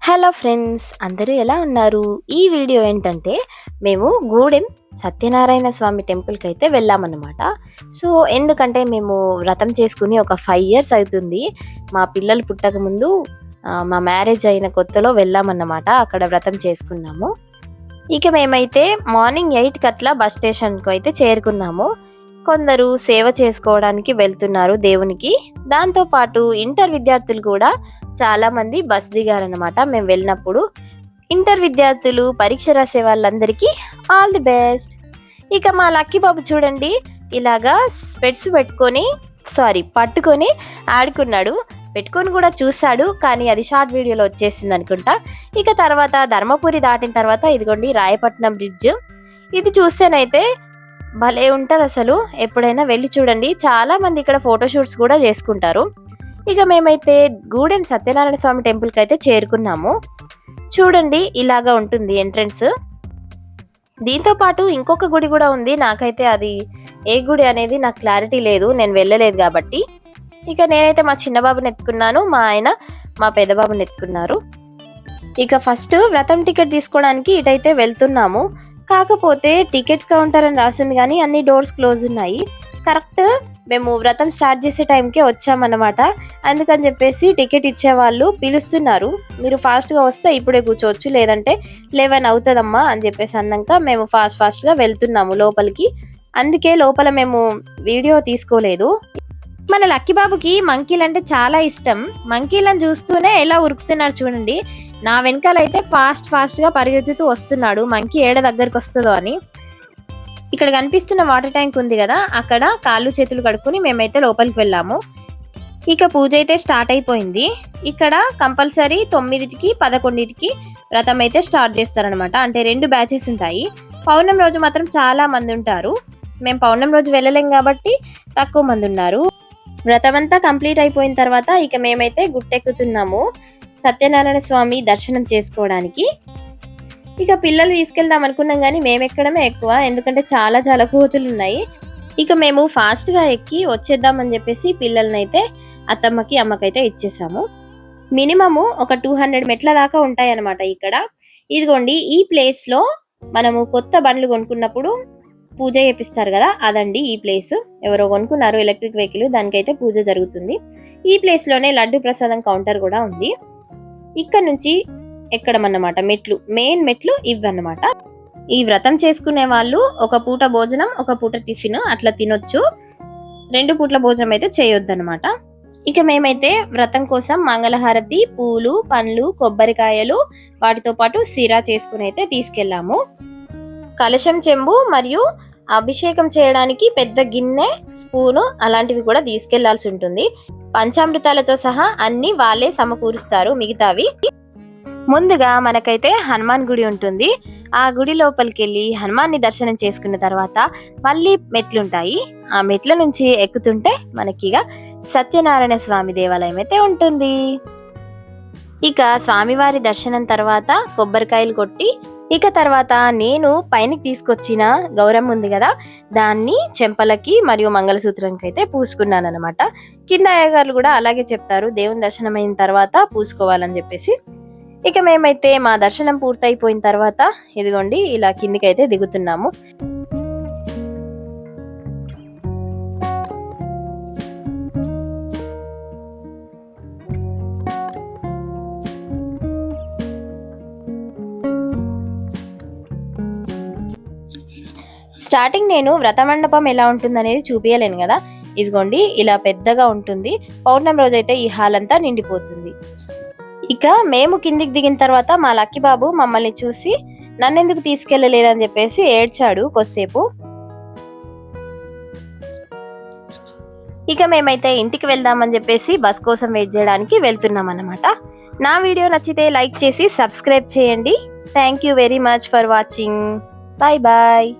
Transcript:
Hello friends, అందరూ ఎలా ఉన్నారు? ఈ వీడియో ఏంటంటే మేము గూడెం సత్యనారాయణ స్వామి టెంపుల్కి అయితే వెళ్ళామన్నమాట. సో ఎందుకంటే మేము వ్రతం చేసుకుని ఒక 5 ఇయర్స్ అవుతుంది. మా పిల్లలు పుట్టక ముందు మా మ్యారేజ్ అయిన కొత్తలో వెళ్ళామన్నమాట. అక్కడ వ్రతం చేసుకున్నాము. ఇక మేమైతే మార్నింగ్ 8కి అట్లా బస్ స్టేషన్కు అయితే చేరుకున్నాము. కొందరు సేవ చేసుకోవడానికి వెళ్తున్నారు దేవునికి. దాంతోపాటు ఇంటర్ విద్యార్థులు కూడా చాలామంది బస్ దిగారనమాట మేము వెళ్ళినప్పుడు. ఇంటర్ విద్యార్థులు పరీక్ష రాసే వాళ్ళందరికీ ఆల్ ది బెస్ట్. ఇక మా లక్కీ బాబు చూడండి, ఇలాగా స్పెట్స్ పట్టుకొని ఆడుకున్నాడు. పెట్టుకొని కూడా చూశాడు, కానీ అది షార్ట్ వీడియోలో వచ్చేసింది అనుకుంటా. ఇక తర్వాత ధర్మపురి దాటిన తర్వాత ఇదిగోండి రాయపట్నం బ్రిడ్జ్. ఇది చూస్తేనైతే భలే ఉంటుంది అసలు. ఎప్పుడైనా వెళ్ళి చూడండి. చాలా మంది ఇక్కడ ఫోటోషూట్స్ కూడా చేసుకుంటారు. ఇక మేమైతే గూడెం సత్యనారాయణ స్వామి టెంపుల్కి అయితే చేరుకున్నాము. చూడండి ఇలాగా ఉంటుంది ఎంట్రన్స్. దీంతో పాటు ఇంకొక గుడి కూడా ఉంది. నాకైతే అది ఏ గుడి అనేది నాకు క్లారిటీ లేదు, నేను వెళ్ళలేదు కాబట్టి. ఇక నేనైతే మా చిన్న బాబుని ఎత్తుకున్నాను, మా ఆయన మా పెద్ద బాబుని ఎత్తుకున్నారు. ఇక ఫస్ట్ వ్రతం టికెట్ తీసుకోవడానికి ఇటైతే వెళ్తున్నాము. కాకపోతే టికెట్ కౌంటర్ అని రాసింది కానీ అన్ని డోర్స్ క్లోజ్ ఉన్నాయి. కరెక్ట్ మేము వ్రతం స్టార్ట్ చేసే టైంకే వచ్చామన్నమాట. అందుకని చెప్పేసి టికెట్ ఇచ్చే వాళ్ళు పిలుస్తున్నారు, మీరు ఫాస్ట్గా వస్తే ఇప్పుడే కూర్చోవచ్చు, లేదంటే 11 అవుతుందమ్మా అని చెప్పేసి అన్నాక మేము ఫాస్ట్గా వెళ్తున్నాము లోపలికి. అందుకే లోపల మేము వీడియో తీసుకోలేదు. మన లక్కీ బాబుకి మంకీలు అంటే చాలా ఇష్టం. మంకీలను చూస్తూనే ఎలా ఉరుకుతున్నాడు చూడండి. నా వెనకాలైతే ఫాస్ట్గా పరిగెత్తుతూ వస్తున్నాడు, మంకీ ఏడ దగ్గరకు వస్తుందో అని. ఇక్కడ కనిపిస్తున్న వాటర్ ట్యాంక్ ఉంది కదా, అక్కడ కాళ్ళు చేతులు కడుక్కుని మేమైతే లోపలికి వెళ్ళాము. ఇక పూజ అయితే స్టార్ట్ అయిపోయింది. ఇక్కడ కంపల్సరీ 9కి 11కి వ్రతం అయితే స్టార్ట్ చేస్తారనమాట. అంటే 2 బ్యాచెస్ ఉంటాయి. పౌర్ణమి రోజు మాత్రం చాలా మంది ఉంటారు. మేము పౌర్ణమి రోజు వెళ్ళలేం కాబట్టి తక్కువ మంది ఉన్నారు. వ్రతం అంతా కంప్లీట్ అయిపోయిన తర్వాత ఇక మేమైతే గుట్టెక్కుతున్నాము సత్యనారాయణ స్వామి దర్శనం చేసుకోవడానికి. ఇక పిల్లలు తీసుకెళ్దాం అనుకున్నాం కానీ మేము ఎక్కడమే ఎక్కువ, ఎందుకంటే చాలా కోతులు ఉన్నాయి. ఇక మేము ఫాస్ట్గా ఎక్కి వచ్చేద్దామని చెప్పేసి పిల్లల్ని అయితే అత్తమ్మకి అమ్మకైతే ఇచ్చేసాము. మినిమము ఒక 200 మెట్ల దాకా ఉంటాయి అన్నమాట ఇక్కడ. ఇదిగోండి ఈ ప్లేస్లో మనము కొత్త బండ్లు కొనుక్కున్నప్పుడు పూజ చేపిస్తారు కదా, అదండి ఈ ప్లేస్. ఎవరో కొనుక్కున్నారు ఎలక్ట్రిక్ వెహికల్, దానికైతే పూజ జరుగుతుంది. ఈ ప్లేస్ లోనే లడ్డు ప్రసాదం కౌంటర్ కూడా ఉంది. ఇక్కడ నుంచి ఎక్కడమన్నమాట మెయిన్ మెట్లు ఇవన్నమాట. ఈ వ్రతం చేసుకునే వాళ్ళు ఒక పూట భోజనం ఒక పూట టిఫిన్ అట్లా తినొచ్చు, 2 పూట్ల భోజనం అయితే చేయొద్దు అనమాట. ఇక మేమైతే వ్రతం కోసం మంగళహారతి, పూలు, పండ్లు, కొబ్బరికాయలు, వాటితో పాటు సిరా చేసుకుని అయితే తీసుకెళ్లాము. కలశం చెంబు మరియు అభిషేకం చేయడానికి పెద్ద గిన్నె, స్పూను అలాంటివి కూడా తీసుకెళ్లాల్సి ఉంటుంది. పంచామృతాలతో సహా అన్ని వాళ్ళే సమకూరుస్తారు మిగతావి. ముందుగా మనకైతే హనుమాన్ గుడి ఉంటుంది. ఆ గుడి లోపలికి వెళ్ళి హనుమాన్ని దర్శనం చేసుకున్న తర్వాత మళ్ళీ మెట్లుంటాయి. ఆ మెట్ల నుంచి ఎక్కుతుంటే మనకిగా సత్యనారాయణ స్వామి దేవాలయం అయితే ఉంటుంది. ఇక స్వామివారి దర్శనం తర్వాత కొబ్బరికాయలు కొట్టి ఇక తర్వాత నేను పైనకి తీసుకొచ్చిన గౌరమ్మ ఉంది కదా, దాన్ని చెంపలకి మరియు మంగళసూత్రంకి అయితే పూసుకున్నాను అనమాట. కింద అయ్యగారులు కూడా అలాగే చెప్తారు, దేవుని దర్శనం అయిన తర్వాత పూసుకోవాలని చెప్పేసి. ఇక మేమైతే మా దర్శనం పూర్తయిపోయిన తర్వాత ఇదిగోండి ఇలా కిందికి అయితే దిగుతున్నాము. స్టార్టింగ్ నేను వ్రత మండపం ఎలా ఉంటుంది అనేది చూపించలేను కదా, ఇదిగోండి ఇలా పెద్దగా ఉంటుంది. పౌర్ణమి రోజు అయితే ఈ హాల్ అంతా నిండిపోతుంది. ఇక మేము కిందికి దిగిన తర్వాత మా లక్కీ బాబు మమ్మల్ని చూసి నన్నెందుకు తీసుకెళ్లలేదని చెప్పేసి ఏడ్చాడు కొద్దిసేపు. ఇక మేమైతే ఇంటికి వెళ్దామని చెప్పేసి బస్ కోసం వెయిట్ చేయడానికి వెళ్తున్నాం అన్నమాట. నా వీడియో నచ్చితే లైక్ చేసి సబ్స్క్రైబ్ చేయండి. Thank you very much for watching. Bye bye.